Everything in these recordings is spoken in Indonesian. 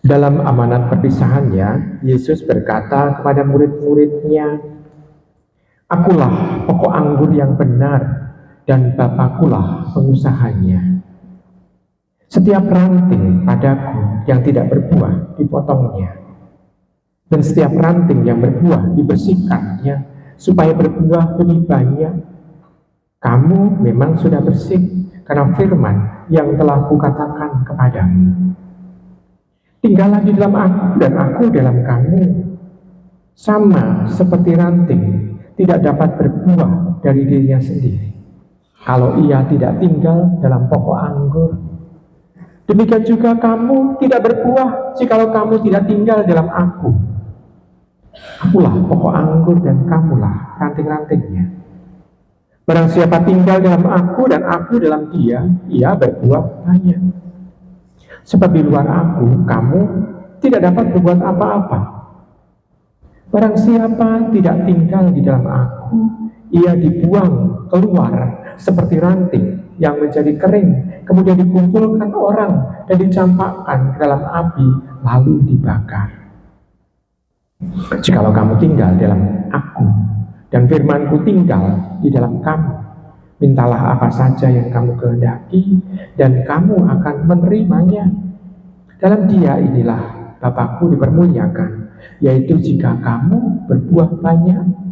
Dalam amanat perpisahannya, Yesus berkata kepada murid-muridnya, "Akulah pokok anggur yang benar, dan Bapakulah pengusahanya. Setiap ranting padaku yang tidak berbuah dipotongnya, dan setiap ranting yang berbuah dibersihkannya, supaya berbuah lebih banyak. Kamu memang sudah bersih karena firman yang telah kukatakan kepadamu. Tinggallah di dalam aku dan aku dalam kamu. Sama seperti ranting tidak dapat berbuah dari dirinya sendiri kalau ia tidak tinggal dalam pokok anggur. Demikian juga kamu tidak berbuah jikalau kamu tidak tinggal dalam aku. Akulah pokok anggur dan kamulah ranting-rantingnya. Barang siapa tinggal dalam aku dan aku dalam dia, ia berbuah banyak. Sebab di luar aku, kamu tidak dapat berbuat apa-apa. Barang siapa tidak tinggal di dalam aku, ia dibuang keluar seperti ranting yang menjadi kering, kemudian dikumpulkan orang dan dicampakkan ke dalam api, lalu dibakar. Jikalau kamu tinggal dalam aku, dan firmanku tinggal di dalam kamu, mintalah apa saja yang kamu kehendaki, dan kamu akan menerimanya. Dalam dia inilah Bapakku dipermuliakan, yaitu jika kamu berbuah banyak.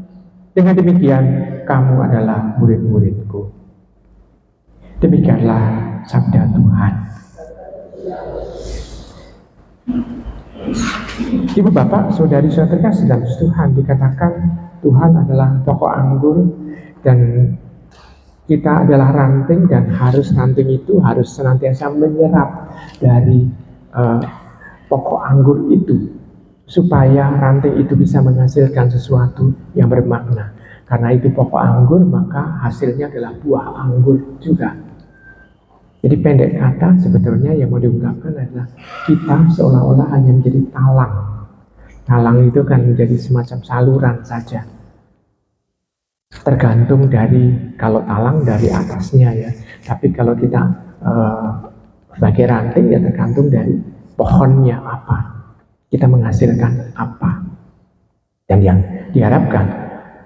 Dengan demikian, kamu adalah murid-muridku." Demikianlah sabda Tuhan. Ibu bapak, saudari-saudari terkasih dalam Tuhan, dikatakan Tuhan adalah pokok anggur dan kita adalah ranting, dan ranting itu harus senantiasa menyerap dari pokok anggur itu supaya ranting itu bisa menghasilkan sesuatu yang bermakna. Karena itu pokok anggur, maka hasilnya adalah buah anggur juga. Jadi pendek kata, sebetulnya yang mau diungkapkan adalah kita seolah-olah hanya menjadi talang. Talang itu kan menjadi semacam saluran saja. Tergantung dari, kalau talang dari atasnya ya. Tapi kalau kita sebagai ranting ya tergantung dari pohonnya apa. Kita menghasilkan apa. Dan yang diharapkan,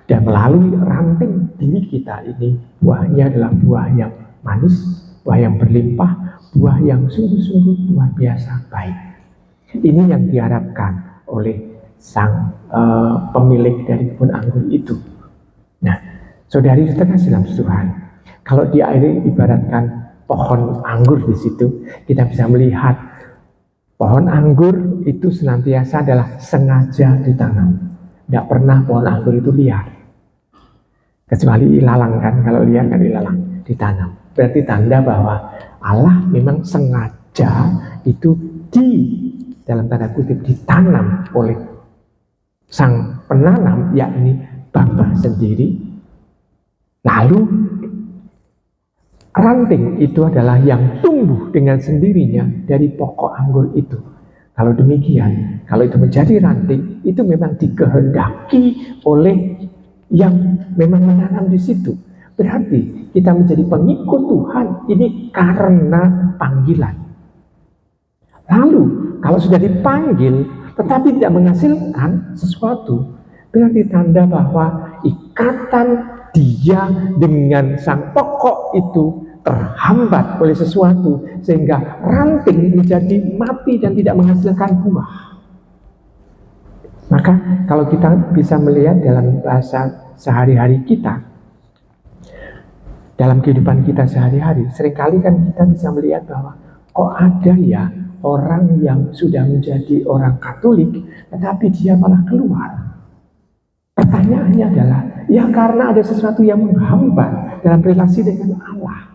dan melalui ranting diri kita ini, buahnya adalah buah yang manis, buah yang berlimpah, buah yang sungguh-sungguh luar biasa baik. Ini yang diharapkan oleh sang pemilik dari kebun anggur itu. Nah, saudari terkasih dalam Tuhan, kalau di air ibaratkan pohon anggur di situ, kita bisa melihat pohon anggur itu senantiasa adalah sengaja ditanam. Tidak pernah pohon anggur itu liar. Kecuali ilalang kan, kalau liar kan ilalang, ditanam. Berarti tanda bahwa Allah memang sengaja itu dalam tanda kutip ditanam oleh sang penanam, yakni Bapa sendiri. Lalu ranting itu adalah yang tumbuh dengan sendirinya dari pokok anggur itu. Kalau demikian, kalau itu menjadi ranting, itu memang dikehendaki oleh yang memang menanam di situ. Berarti kita menjadi pengikut Tuhan ini karena panggilan. Lalu kalau sudah dipanggil tetapi tidak menghasilkan sesuatu, berarti tanda bahwa ikatan dia dengan sang pokok itu terhambat oleh sesuatu, sehingga ranting menjadi mati dan tidak menghasilkan buah. Maka kalau kita bisa melihat dalam bahasa sehari-hari kita, dalam kehidupan kita sehari-hari, seringkali kan kita bisa melihat bahwa kok ada ya orang yang sudah menjadi orang Katolik, tetapi dia malah keluar. Pertanyaannya adalah, ya karena ada sesuatu yang menghambat dalam relasi dengan Allah,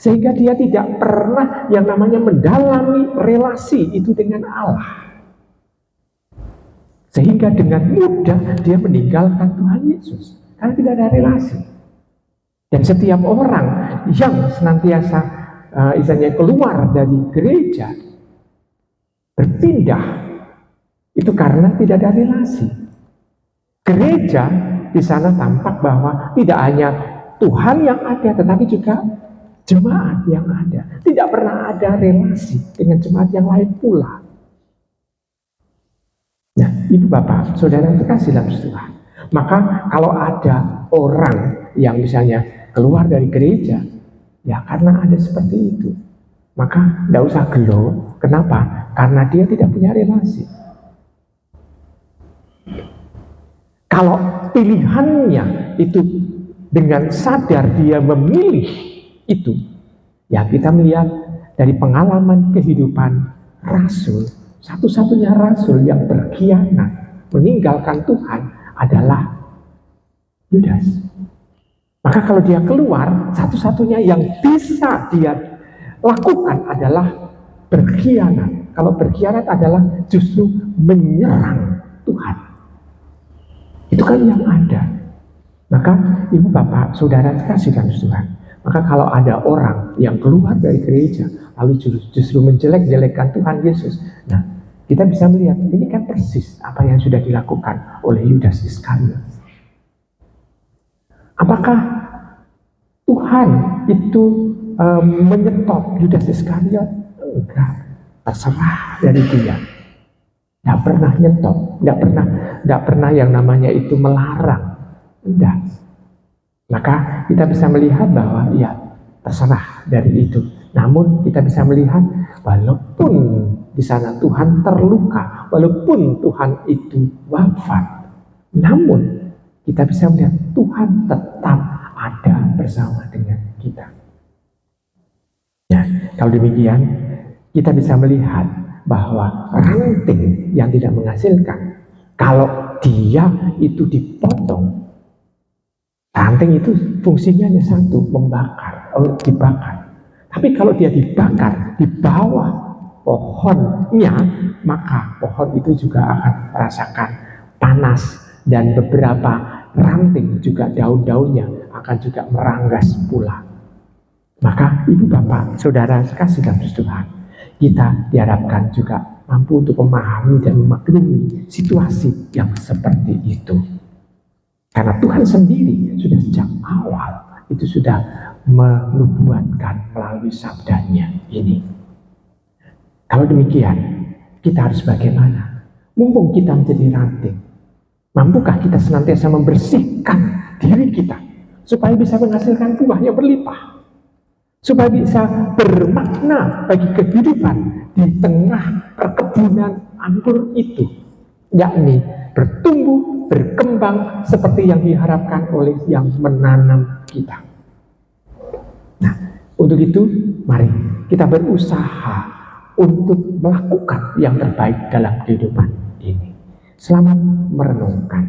sehingga dia tidak pernah yang namanya mendalami relasi itu dengan Allah, sehingga dengan mudah dia meninggalkan Tuhan Yesus karena tidak ada relasi. Dan setiap orang yang senantiasa istilahnya keluar dari gereja, berpindah, itu karena tidak ada relasi. Gereja di sana tampak bahwa tidak hanya Tuhan yang ada, tetapi juga jemaat yang ada. Tidak pernah ada relasi dengan jemaat yang lain pula. Ibu bapak, saudara yang terkasih dalam Tuhan, maka kalau ada orang yang misalnya keluar dari gereja, ya karena ada seperti itu, maka tidak usah gelo. Kenapa? Karena dia tidak punya relasi. Kalau pilihannya itu dengan sadar dia memilih itu, ya kita melihat dari pengalaman kehidupan Rasul, satu-satunya Rasul yang berkhianat meninggalkan Tuhan adalah Yudas. Maka kalau dia keluar, satu-satunya yang bisa dia lakukan adalah berkhianat. Kalau berkhianat adalah justru menyerang Tuhan. Itu kan yang ada. Maka ibu bapak, saudara kasih dalam Tuhan. Maka kalau ada orang yang keluar dari gereja, lalu justru menjelek-jelekkan Tuhan Yesus, nah kita bisa melihat ini kan persis apa yang sudah dilakukan oleh Yudas Iskariot. Apakah Tuhan itu menyetop Yudas Iskariot? Enggak, terserah dari dia. Tidak pernah nyetop, tidak pernah yang namanya itu melarang. Tidak. Maka kita bisa melihat bahwa ya terserah dari itu. Namun kita bisa melihat walaupun di sana Tuhan terluka, walaupun Tuhan itu wafat, namun kita bisa melihat Tuhan tetap ada bersama dengan kita. Ya, kalau demikian kita bisa melihat bahwa ranting yang tidak menghasilkan, kalau dia itu dipotong, ranting itu fungsinya hanya satu, membakar, dibakar. Tapi kalau dia dibakar di bawah pohonnya, maka pohon itu juga akan merasakan panas, dan beberapa ranting juga daun-daunnya akan juga meranggas pula. Maka ibu bapak, saudara kasih dalam Tuhan, kita diharapkan juga mampu untuk memahami dan memaklumi situasi yang seperti itu. Karena Tuhan sendiri sudah sejak awal itu sudah menubuatkan melalui sabdanya ini. Kalau demikian, kita harus bagaimana? Mumpung kita menjadi ranting, mampukah kita senantiasa membersihkan diri kita supaya bisa menghasilkan buah yang berlimpah, supaya bisa bermakna bagi kehidupan di tengah perkebunan anggur itu, yakni bertumbuh, berkembang seperti yang diharapkan oleh yang menanam kita. Nah, untuk itu mari kita berusaha untuk melakukan yang terbaik dalam kehidupan ini. Selamat merenungkan.